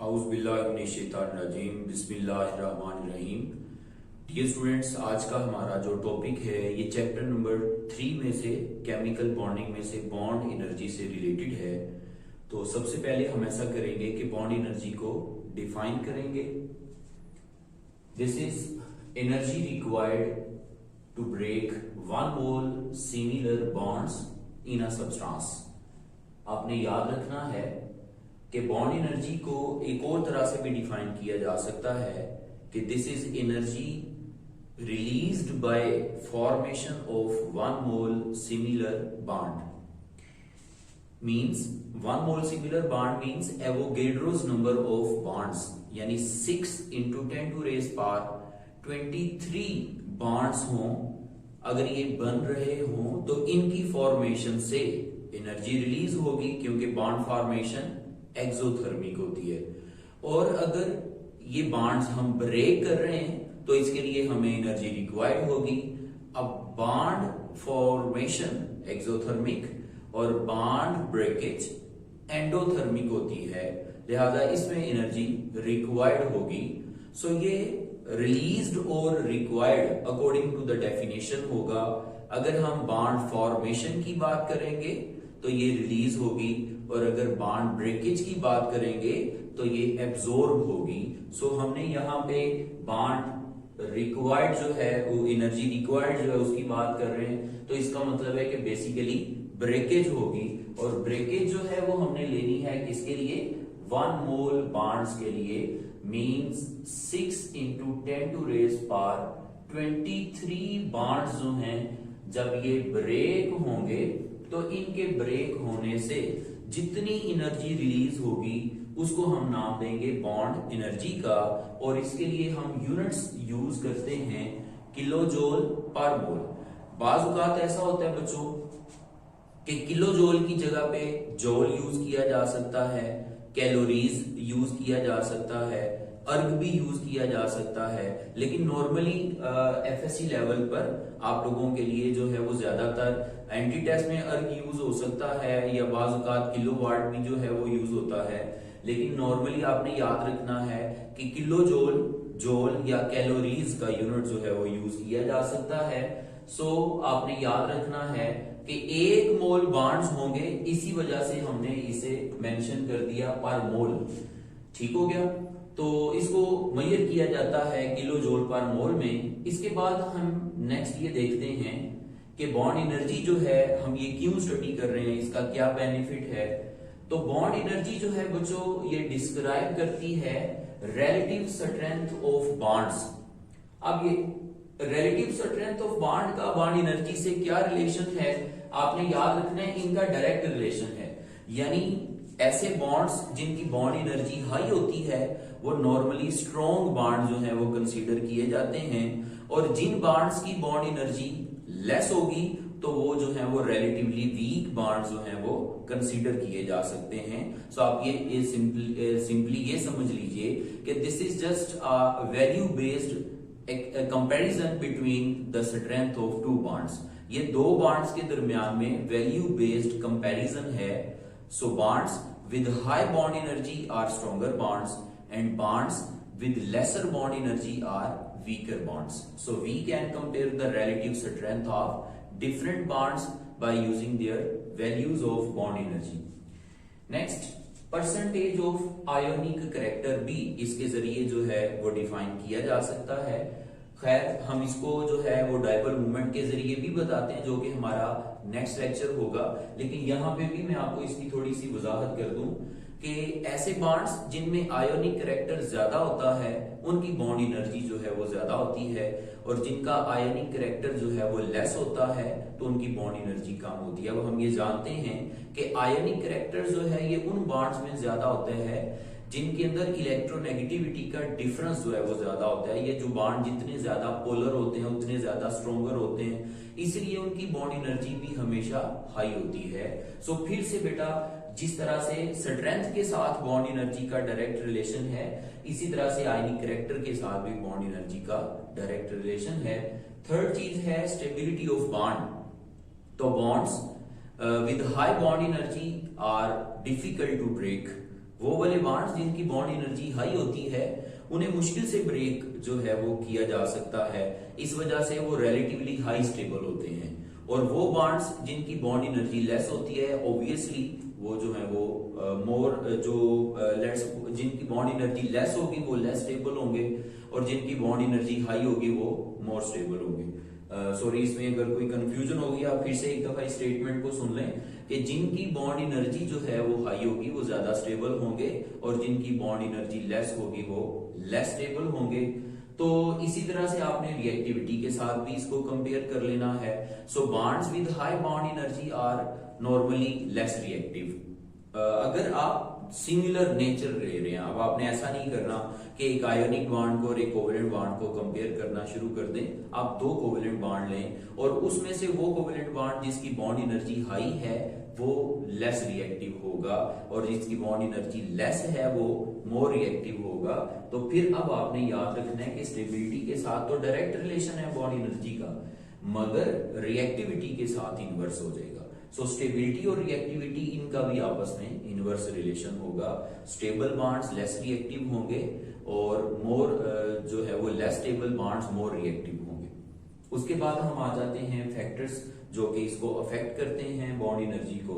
औज़ुबिल्लाहिमिनश्शैतानिर्रजीम बिस्मिल्लाहिर्रहमानिर्रहीम। Dear students, आज का हमारा जो टॉपिक है ये चैप्टर नंबर 3 में से केमिकल बॉन्डिंग में से बॉन्ड एनर्जी से रिलेटेड है। तो सबसे पहले हम ऐसा करेंगे कि बॉन्ड एनर्जी को डिफाइन करेंगे। This is energy required to break one mole similar bonds in a substance. आपने याद रखना है कि बॉन्ड एनर्जी को एक और तरह से भी डिफाइन किया जा सकता है कि this is energy released by formation of one mole similar bond. Means one mole similar bond means Avogadro's number of bonds, यानी 6 × 10⁻23 बॉन्ड्स हों। अगर ये बन रहे हों तो इनकी फॉर्मेशन से एनर्जी रिलीज होगी, क्योंकि बॉन्ड फॉर्मेशन एक्सोथर्मिक होती है। और अगर ये बॉन्ड्स हम ब्रेक कर रहे हैं तो इसके लिए हमें एनर्जी रिक्वायर्ड होगी। अब बॉन्ड फॉर्मेशन एक्सोथर्मिक और बॉन्ड ब्रेकेज एंडोथर्मिक होती है, लिहाजा इसमें एनर्जी रिक्वायर्ड होगी। सो ये रिलीज्ड और required according to the definition होगा। अगर हम बॉन्ड फॉर्मेशन की बात करेंगे तो ये रिलीज होगी, और अगर बॉन्ड ब्रेकेज की बात करेंगे तो ये एब्जॉर्ब होगी। सो हमने यहाँ पे बॉन्ड रिक्वायर्ड जो है वो एनर्जी रिक्वायर्ड जो है उसकी बात कर रहे हैं, तो इसका मतलब है कि बेसिकली ब्रेकेज होगी। और ब्रेकेज जो है वो हमने लेनी है किसके लिए? 1 मोल बॉन्ड्स के लिए। मींस 6 × 10⁻23 बॉन्ड्स जो हैं जब ये ब्रेक होंगे तो इनके ब्रेक होने से जितनी एनर्जी रिलीज होगी उसको हम नाम देंगे बॉन्ड एनर्जी का। और इसके लिए हम यूनिट्स यूज करते हैं किलोजोल पर मोल। बाज़ औक़ात ऐसा होता है बच्चों कि किलोजोल की जगह पे जॉल यूज किया जा सकता है, कैलोरीज यूज किया जा सकता है, अर्ग भी यूज किया जा सकता है। लेकिन नॉर्मली एफएससी लेवल पर आप लोगों के लिए जो है वो ज्यादातर एंटी टेस्ट में अर्ग यूज हो सकता है, या बाज़ औक़ात किलोवाट भी जो है वो यूज होता है। लेकिन नॉर्मली आपने याद रखना है कि किलोजोल, जॉल या कैलोरीज का यूनिट जो है वो यूज किया जा सकता है। सो आपने याद रखना है कि 1 मोल बॉन्ड्स होंगे, इसी वजह से हमने इसे मेंशन कर दिया पर मोल। ठीक हो गया? तो इसको मेजर किया जाता है किलो जूल पर मोल में। इसके बाद हम नेक्स्ट ये देखते हैं कि बॉन्ड एनर्जी जो है हम ये क्यों स्टडी कर रहे हैं, इसका क्या बेनिफिट है। तो बॉन्ड एनर्जी जो है बच्चों ये डिस्क्राइब करती है रिलेटिव स्ट्रेंथ ऑफ बॉन्ड्स। अब ये रिलेटिव स्ट्रेंथ ऑफ बॉन्ड का बॉन्ड एनर्जी से क्या रिलेशन है, आपने याद रखना है इनका डायरेक्ट रिलेशन है। यानी ऐसे बॉन्ड्स जिनकी बॉन्ड एनर्जी हाई होती है वो नॉर्मली स्ट्रॉन्ग बॉन्ड जो है वो कंसीडर किए जाते हैं, और जिन बॉन्ड्स की बॉन्ड एनर्जी लेस होगी तो वो जो है वो रिलेटिवली वीक बॉन्ड्स जो हैं वो कंसीडर किए जा सकते हैं। सो आप ये सिंपली ये समझ लीजिए कि this is just a value based comparison between the strength of 2 bonds. ये 2 बॉन्ड्स के दरमियान में वैल्यू बेस्ड कंपैरिजन है। So bonds with high bond energy are stronger bonds, and bonds with lesser bond energy are weaker bonds. So we can compare the relative strength of different bonds by using their values of bond energy. Next, percentage of ionic character भी इसके जरिए जो है वो define किया जा सकता है। खैर हम इसको जो है वो डायपोल मूवमेंट के जरिए भी बताते हैं, जो कि हमारा नेक्स्ट लेक्चर होगा। लेकिन यहाँ पे भी मैं आपको इसकी थोड़ी सी वजाहत कर दूं कि ऐसे बॉन्ड्स जिनमें आयोनिक कैरेक्टर ज्यादा होता है उनकी बॉन्ड एनर्जी जो है वो ज्यादा होती है, और जिनका आयोनिक कैरेक्टर जो है वो लेस होता है तो उनकी बॉन्ड एनर्जी कम होती है। अब हम ये जानते हैं कि आयोनिक कैरेक्टर जो है ये उन बॉन्ड्स में ज्यादा होते हैं जिनके अंदर इलेक्ट्रोनेगेटिविटी का डिफरेंस जो है वो ज्यादा होता है। ये जो बॉन्ड जितने ज्यादा पोलर होते हैं उतने ज्यादा स्ट्रोंगर होते हैं, इसलिए उनकी बॉन्ड एनर्जी भी हमेशा हाई होती है। सो फिर से बेटा जिस तरह से स्ट्रेंथ के साथ बॉन्ड एनर्जी का डायरेक्ट रिलेशन है, इसी तरह से आयनिक कैरेक्टर के साथ भी बॉन्ड एनर्जी का डायरेक्ट रिलेशन है। थर्ड चीज है स्टेबिलिटी ऑफ बॉन्ड। तो bonds with high bond energy are difficult to break. वो वाले बॉन्ड्स जिनकी बॉन्ड एनर्जी हाई होती है उन्हें मुश्किल से ब्रेक जो है वो किया जा सकता है, इस वजह से वो रिलेटिवली हाई स्टेबल होते हैं। और वो बॉन्ड्स जिनकी बॉन्ड एनर्जी लेस होती है, ऑब्वियसली वो जो है वो जिनकी बॉन्ड एनर्जी लेस होगी वो लेस स्टेबल होंगे, और जिनकी बॉन्ड एनर्जी हाई होगी वो मोर स्टेबल होंगे। सॉरी, इसमें अगर कोई कंफ्यूजन होगी आप फिर से एक दफा इस स्टेटमेंट को सुन लें कि जिनकी बॉन्ड एनर्जी जो है वो हाई होगी वो ज्यादा स्टेबल होंगे, और जिनकी बॉन्ड एनर्जी लेस होगी वो लेस स्टेबल होंगे। तो इसी तरह से आपने रिएक्टिविटी के साथ भी इसको कंपेयर कर लेना है। So bonds with high bond energy are normally less reactive. अगर आप सिमिलर नेचर ले रहे हैं, अब आपने ऐसा नहीं करना कि एक आयोनिक बॉन्ड को और एक कोवेलेंट बॉन्ड को कंपेयर करना शुरू कर दें। आप दो कोवेलेंट बॉन्ड लें और उसमें से वो कोवेलेंट बॉन्ड जिसकी बॉन्ड एनर्जी हाई है वो लेस रिएक्टिव होगा, और जिसकी बॉन्ड एनर्जी लेस है वो मोर रिएक्टिव होगा। तो फिर अब आपने याद रखना है कि स्टेबिलिटी के साथ तो डायरेक्ट रिलेशन है बॉन्ड एनर्जी का, मगर रिएक्टिविटी के साथ इनवर्स हो जाएगा। सो स्टेबिलिटी और रिएक्टिविटी इनका भी आपस में इनवर्स रिलेशन होगा। स्टेबल बॉन्ड्स लेस रिएक्टिव होंगे और मोर जो है वो less stable bonds more reactive होंगे। उसके बाद हम आ जाते हैं फैक्टर्स जो कि इसको अफेक्ट करते हैं बॉन्ड एनर्जी को।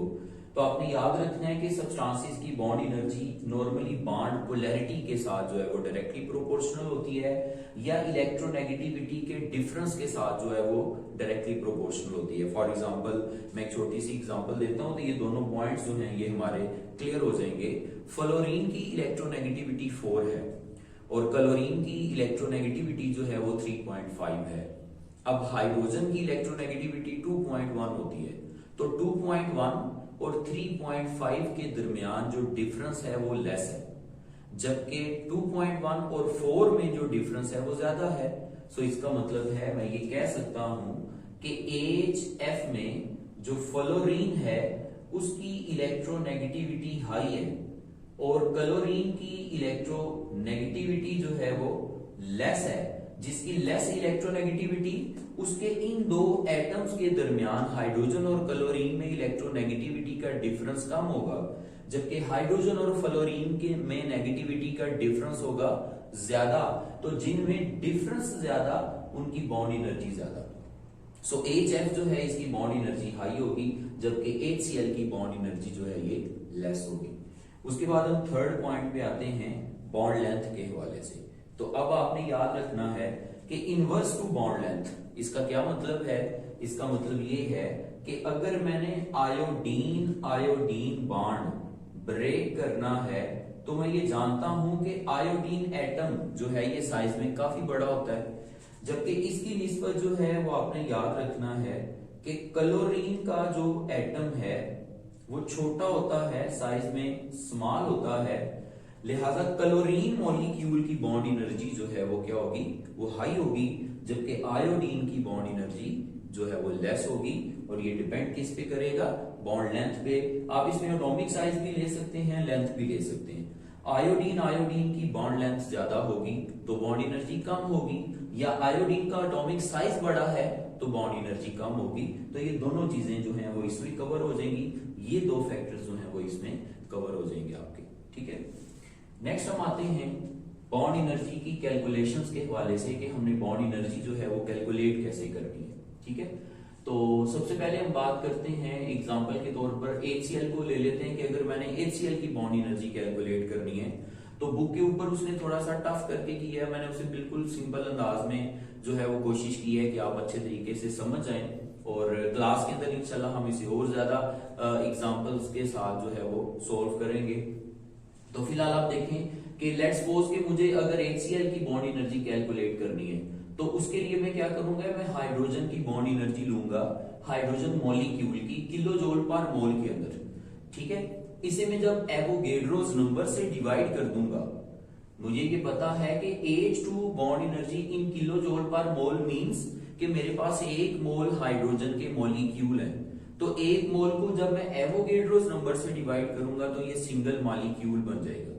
तो आपने याद रखना है कि सब्सटेंसेस की bond energy normally bond polarity के साथ जो है वो डायरेक्टली प्रोपोर्शनल होती है, या इलेक्ट्रोनेगेटिविटी के डिफरेंस के साथ जो है वो डायरेक्टली प्रोपोर्शनल होती है। फॉर एग्जांपल मैं एक छोटी सी एग्जांपल देता हूं तो ये दोनों पॉइंट्स जो हैं ये हमारे क्लियर हो जाएंगे। फ्लोरीन की इलेक्ट्रोनेगेटिविटी 4 है और क्लोरीन की इलेक्ट्रोनेगेटिविटी जो है वो 3.5 है। अब हाइड्रोजन की इलेक्ट्रोनेगेटिविटी 2.1 होती है, तो 2.1 और 3.5 के दरमियान जो डिफरेंस है वो लेस है, जबकि 2.1 और 4 में जो डिफरेंस है वो ज्यादा है। सो इसका मतलब है मैं ये कह सकता हूं कि AHF में जो फ्लोरीन है उसकी इलेक्ट्रोनेगेटिविटी हाई है और क्लोरीन की इलेक्ट्रोनेगेटिविटी जो है वो लेस है। जिसकी लेस इलेक्ट्रोनेगेटिविटी उसके इन दो एटम्स के दरमियान हाइड्रोजन और क्लोरीन में इलेक्ट्रोनेगेटिविटी का डिफरेंस कम होगा, जबकि हाइड्रोजन और फ्लोरीन के में नेगेटिविटी का डिफरेंस होगा ज्यादा। तो जिनमें डिफरेंस ज्यादा उनकी बॉन्ड एनर्जी ज्यादा। सो HF जो है इसकी बॉन्ड एनर्जी हाई होगी, जबकि HCl की बॉन्ड एनर्जी जो है ये लेस होगी। उसके बाद हम थर्ड पॉइंट पे आते हैं बॉन्ड लेंथ के हवाले से। तो अब आपने याद रखना है कि इनवर्स टू बॉन्ड लेंथ, इसका क्या मतलब है? इसका मतलब ये है कि अगर मैंने आयोडीन बॉन्ड ब्रेक करना है तो मैं ये जानता हूं कि आयोडीन एटम जो है ये साइज में काफी बड़ा होता है, जबकि इसकी निस्बत जो है वो आपने याद रखना है कि क्लोरीन का जो एटम है वो छोटा होता है, साइज में स्मॉल होता है। लिहाजा क्लोरीन मॉलिक्यूल की बॉन्ड एनर्जी जो है वो क्या होगी? वो हाई होगी, जबकि आयोडीन की बॉन्ड एनर्जी जो है वो लेस होगी। और ये डिपेंड किस पे करेगा? बॉन्ड लेंथ पे। आप इसमें एटॉमिक साइज भी ले सकते हैं, लेंथ भी ले सकते हैं। आयोडीन की बॉन्ड लेंथ ज्यादा होगी तो बॉन्ड एनर्जी कम होगी, या आयोडीन का एटॉमिक साइज बड़ा है तो बॉन्ड एनर्जी कम होगी। तो ये दोनों चीजें जो हैं वो इसमें कवर हो जाएंगी, ये दो फैक्टर्स जो हैं वो इसमें कवर हो जाएंगे आपके। ठीक है, नेक्स्ट हम आते हैं बॉन्ड एनर्जी की कैलकुलेशंस के हवाले से कि हमने बॉन्ड एनर्जी जो है वो कैलकुलेट कैसे करनी है। ठीक है, तो सबसे पहले हम बात करते हैं एग्जांपल के तौर पर HCl को ले लेते हैं कि अगर मैंने HCl की बॉन्ड एनर्जी कैलकुलेट करनी है तो बुक के ऊपर उसने थोड़ा सा टफ करके किया है, मैंने उसे बिल्कुल सिंपल अंदाज में जो है वो कोशिश की है कि आप अच्छे तरीके से समझ जाएं, और क्लास के अंदर इंशाल्लाह हम इसे और ज्यादा एग्जांपल्स के साथ जो है वो सोल्व करेंगे। तो फिलहाल आप देखें कि लेट्स सपोज कि मुझे अगर HCl की बॉन्ड एनर्जी कैलकुलेट करनी है तो उसके लिए मैं क्या करूंगा? मैं हाइड्रोजन की बॉन्ड एनर्जी लूंगा, हाइड्रोजन मॉलिक्यूल की किलो जूल पर मोल के अंदर। ठीक है, इसे मैं जब एवोगेड्रोस नंबर से डिवाइड कर दूंगा, मुझे ये पता है कि H2 bond energy in kilo joule पर मोल मींस कि मेरे पास 1 मोल हाइड्रोजन के मॉलिक्यूल है। तो 1 मोल को जब मैं एवोगेड्रोस नंबर से डिवाइड करूंगा तो ये सिंगल मॉलिक्यूल बन जाएगा।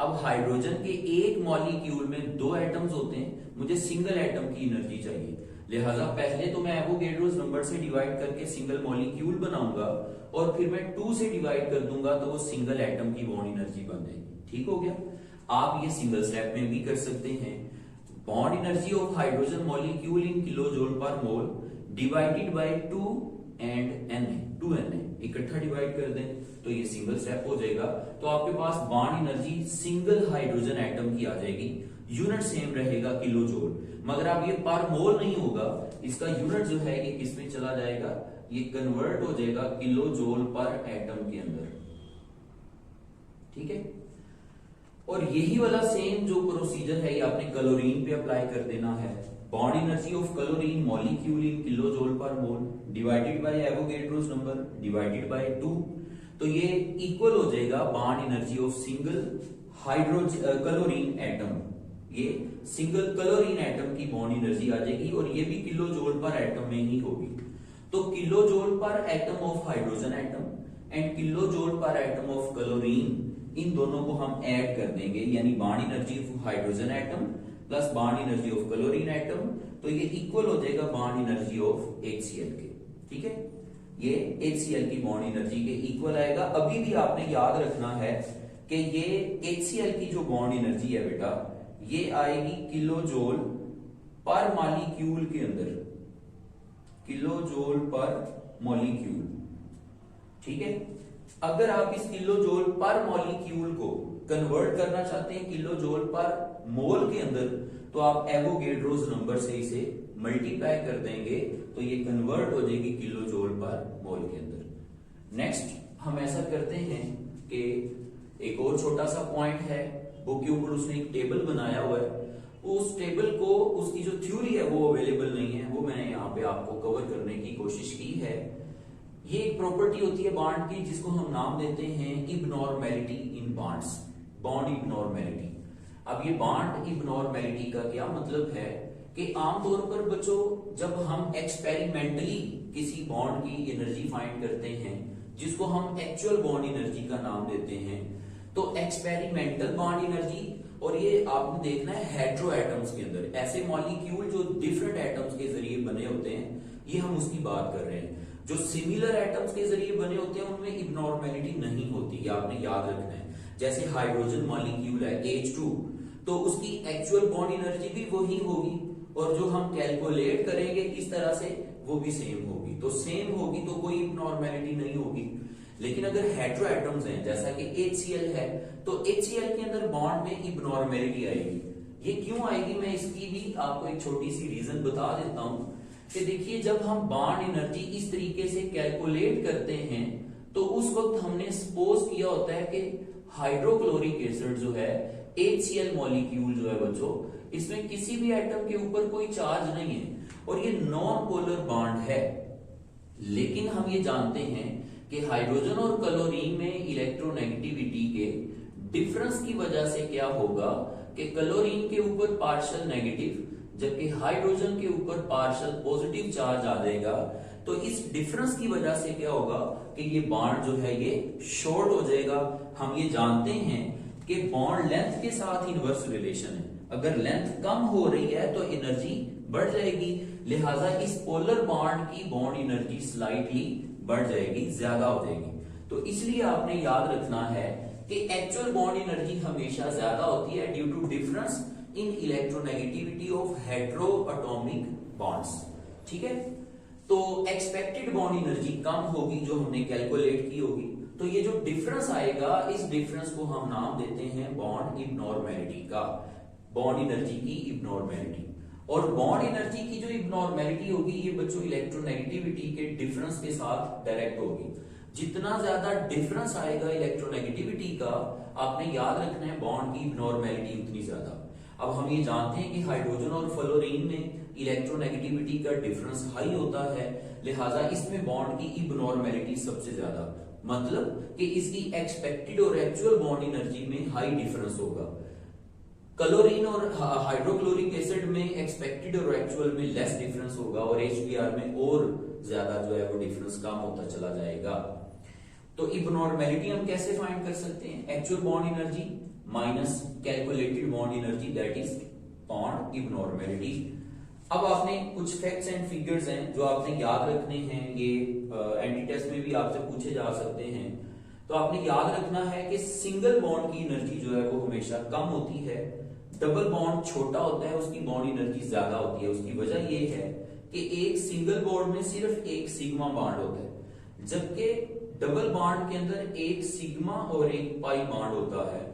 अब हाइड्रोजन के 1 मॉलिक्यूल में 2 एटम्स होते हैं, मुझे सिंगल एटम की एनर्जी चाहिए, लिहाजा पहले तो मैं एवोगेड्रोस नंबर से डिवाइड करके सिंगल मॉलिक्यूल बनाऊंगा और फिर मैं 2 से डिवाइड कर दूंगा तो वो सिंगल एटम की बॉन्ड एनर्जी बन जाएगी। ठीक हो गया। आप ये सिंगल स्टेप में भी कर सकते हैं। Bond energy of hydrogen molecule in kilojoule per mole divided by 2 and Na, 2Na इकट्ठा डिवाइड कर दें तो ये सिंगल स्टेप हो जाएगा। तो आपके पास bond energy single hydrogen atom की आ जाएगी। यूनिट सेम रहेगा किलो जूल, मगर अब ये पर मोल नहीं होगा, इसका यूनिट जो है ये किसमें चला जाएगा, ये कन्वर्ट हो जाएगा किलो जूल पर एटम के अंदर। ठीक है। और यही वाला सेम जो प्रोसीजर है ये आपने क्लोरीन पे अप्लाई कर देना है। Bond energy of chlorine molecule in kilo joule पर mole divided bye Avogadro's number divided by 2, तो ये इक्वल हो जाएगा bond energy of single hydrogen chlorine atom. ये सिंगल क्लोरीन एटम की बॉन्ड एनर्जी आ जाएगी और ये भी किलो जूल पर एटम में ही होगी। तो kilo joule per atom of hydrogen atom and kilo joule per atom of chlorine, इन दोनों को हम ऐड कर देंगे, यानी bond energy of hydrogen atom plus bond energy of chlorine atom, तो ये इक्वल हो जाएगा बॉन्ड एनर्जी ऑफ HCl के। ठीक है, ये HCl की बॉन्ड एनर्जी के इक्वल आएगा। अभी भी आपने याद रखना है कि ये HCl की जो बॉन्ड एनर्जी है बेटा, ये आएगी किलो जूल पर मॉलिक्यूल के अंदर, किलो जूल पर मॉलिक्यूल। ठीक है, अगर आप इस किलो जूल पर मॉलिक्यूल को कन्वर्ट करना चाहते हैं किलो जूल पर मोल के अंदर, तो आप एवोगैड्रोस नंबर से इसे मल्टीप्लाई कर देंगे तो ये कन्वर्ट हो जाएगी किलो जूल पर मोल के अंदर। नेक्स्ट हम ऐसा करते हैं कि एक और छोटा सा पॉइंट है, बुक के ऊपर उसने एक टेबल बनाया हुआ है, उस टेबल को, उसकी जो थ्योरी है वो अवेलेबल नहीं है, वो मैंने यहाँ पे आपको कवर करने की कोशिश की है। ये एक प्रॉपर्टी होती है बॉन्ड की जिसको हम नाम देते हैं इबनॉर्मेलिटी इन बॉन्ड्स, बॉन्ड इबनॉर्मेलिटी। अब ये बॉन्ड इबनॉर्मेलिटी का क्या मतलब है कि आमतौर पर बच्चों जब हम एक्सपेरिमेंटली किसी बॉन्ड की एनर्जी फाइंड करते हैं जिसको हम एक्चुअल बॉन्ड एनर्जी का नाम देते हैं, तो एक्सपेरिमेंटल बॉन्ड एनर्जी, और ये आपने देखना है हेटेरो एटम्स के अंदर, ऐसे मॉलिक्यूल जो डिफरेंट एटम्स के जरिए बने होते हैं, ये हम उसकी बात कर रहे हैं। जो सिमिलर एटम्स के जरिए बने होते हैं उनमें इबनॉर्मेलिटी नहीं होती, ये आपने याद रखना है। जैसे हाइड्रोजन मॉलिक्यूल है H2, तो उसकी एक्चुअल बॉन्ड एनर्जी भी वही होगी और जो हम कैलकुलेट करेंगे इस तरह से वो भी सेम होगी, तो सेम होगी तो कोई इबनॉर्मेलिटी नहीं होगी। लेकिन अगर हेटेरो एटम्स हैं जैसा कि HCl है, तो HCl के अंदर बॉन्ड में इबनॉर्मेलिटी आएगी। ये क्यों आएगी, मैं इसकी भी आपको एक छोटी सी रीजन बता देता हूं कि देखिए जब हम बॉन्ड एनर्जी इस तरीके से कैलकुलेट करते हैं तो उस वक्त हमने सपोज किया होता है कि हाइड्रोक्लोरिक एसिड जो है HCl मॉलिक्यूल जो है बच्चों, इसमें किसी भी एटम के ऊपर कोई चार्ज नहीं है और ये नॉन पोलर बॉन्ड है। लेकिन हम ये जानते हैं कि हाइड्रोजन और क्लोरीन में इलेक्ट्रोनेगेटिविटी के डिफरेंस की वजह से क्या होगा कि क्लोरीन के ऊपर पार्शियल नेगेटिव जबकि हाइड्रोजन के ऊपर पार्शियल पॉजिटिव चार्ज आ जाएगा। तो इस डिफरेंस की वजह से क्या होगा कि ये बॉन्ड जो है ये शॉर्ट हो जाएगा। हम ये जानते हैं कि बॉन्ड लेंथ के साथ इनवर्स रिलेशन है, अगर लेंथ कम हो रही है तो एनर्जी बढ़ जाएगी, लिहाजा इस पोलर बॉन्ड की बॉन्ड एनर्जी स्लाइटली बढ़ जाएगी, ज्यादा हो जाएगी। तो इसलिए आपने याद रखना है कि एक्चुअल बॉन्ड एनर्जी हमेशा ज्यादा होती है due to difference in electronegativity of hetero atomic bonds. ठीक है, तो एक्सपेक्टेड बॉन्ड एनर्जी कम होगी जो हमने कैलकुलेट की होगी, तो ये जो डिफरेंस आएगा इस डिफरेंस को हम नाम देते हैं बॉन्ड इबनॉर्मेलिटी का, बॉन्ड एनर्जी की इबनॉर्मेलिटी। और बॉन्ड एनर्जी की जो इबनॉर्मेलिटी होगी ये बच्चों इलेक्ट्रोनेगेटिविटी के डिफरेंस के साथ डायरेक्ट होगी। जितना ज्यादा डिफरेंस आएगा इलेक्ट्रोनेगेटिविटी का, आपने याद रखना है बॉन्ड की इबनॉर्मेलिटी उतनी ज्यादा। अब हम ये जानते हैं कि हाइड्रोजन और फ्लोरीन में इलेक्ट्रोनेगेटिविटी का डिफरेंस हाई होता है, लिहाजा इसमें बॉन्ड की इबनॉर्मेलिटी सबसे ज्यादा, मतलब कि इसकी एक्सपेक्टेड और एक्चुअल बॉन्ड एनर्जी में हाई डिफरेंस होगा। क्लोरीन और हाइड्रोक्लोरिक एसिड में एक्सपेक्टेड और एक्चुअल में लेस डिफरेंस होगा और HBr में और ज्यादा जो है वो डिफरेंस कम होता चला जाएगा। तो इबनॉर्मेलिटी हम कैसे फाइंड कर सकते हैं, actual bond energy minus calculated bond energy that is bond abnormality. अब आपने कुछ फैक्ट्स एंड फिगर्स हैं जो आपने याद रखने हैं, ये एंटी टेस्ट में भी आपसे पूछे जा सकते हैं। तो आपने याद रखना है कि सिंगल बॉन्ड की एनर्जी जो है वो हमेशा कम होती है, डबल बॉन्ड छोटा होता है, उसकी बॉन्ड एनर्जी ज्यादा होती है। उसकी वजह ये है कि एक सिंगल बॉन्ड में सिर्फ एक सिग्मा बॉन्ड होता है, जबकि डबल बॉन्ड के अंदर एक सिग्मा और एक पाई बॉन्ड होता है।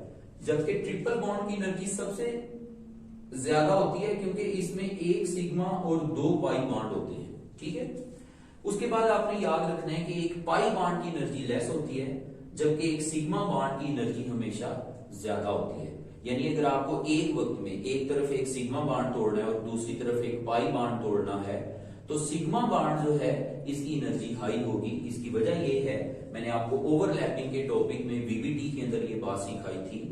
जबकि ट्रिपल बॉन्ड की एनर्जी सबसे ज्यादा होती है क्योंकि इसमें एक सिग्मा और दो पाई बॉन्ड होते हैं, ठीक है। उसके बाद आपने याद रखना है कि एक पाई बॉन्ड की एनर्जी लेस होती है, जबकि एक सिग्मा बॉन्ड की एनर्जी हमेशा ज्यादा होती है। यानी अगर आपको एक वक्त में एक तरफ एक सिग्मा बॉन्ड तोड़ना है और दूसरी तरफ एक पाई बॉन्ड तोड़ना है, तो सिग्मा बॉन्ड जो है इसकी एनर्जी हाई होगी। इसकी वजह यह है, मैंने आपको ओवरलैपिंग के टॉपिक में वीबीटी के अंदर ये बात सिखाई थी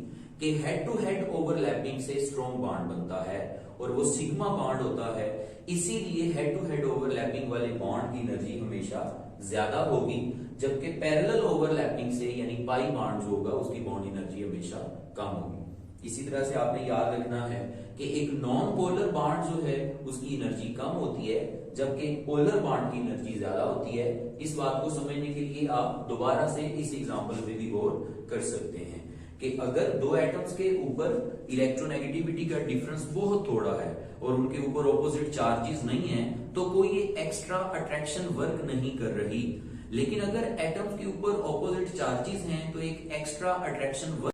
कि हेड टू हेड ओवरलैपिंग से स्ट्रॉन्ग बॉन्ड बनता है और वो सिग्मा बॉन्ड होता है। इसीलिए हेड टू हेड ओवरलैपिंग वाले बॉन्ड की एनर्जी हमेशा ज्यादा होगी, जबकि पैरेलल ओवरलैपिंग से यानी पाई बॉन्ड जो होगा उसकी बॉन्ड एनर्जी हमेशा कम होगी। इसी तरह से आपने याद रखना है कि एक नॉन पोलर बॉन्ड जो है उसकी एनर्जी कम होती है, जबकि पोलर बॉन्ड की एनर्जी ज्यादा होती है। इस बात को समझने के लिए आप दोबारा से इस एग्जांपल पे भी गौर कर सकते हैं कि अगर दो एटम्स के ऊपर इलेक्ट्रोनेगेटिविटी का डिफरेंस बहुत थोड़ा है और उनके ऊपर ऑपोजिट चार्जेस नहीं है, तो कोई एक्स्ट्रा अट्रैक्शन वर्क नहीं कर रही। लेकिन अगर एटम्स के ऊपर ऑपोजिट चार्जेस हैं तो एक एक्स्ट्रा अट्रैक्शन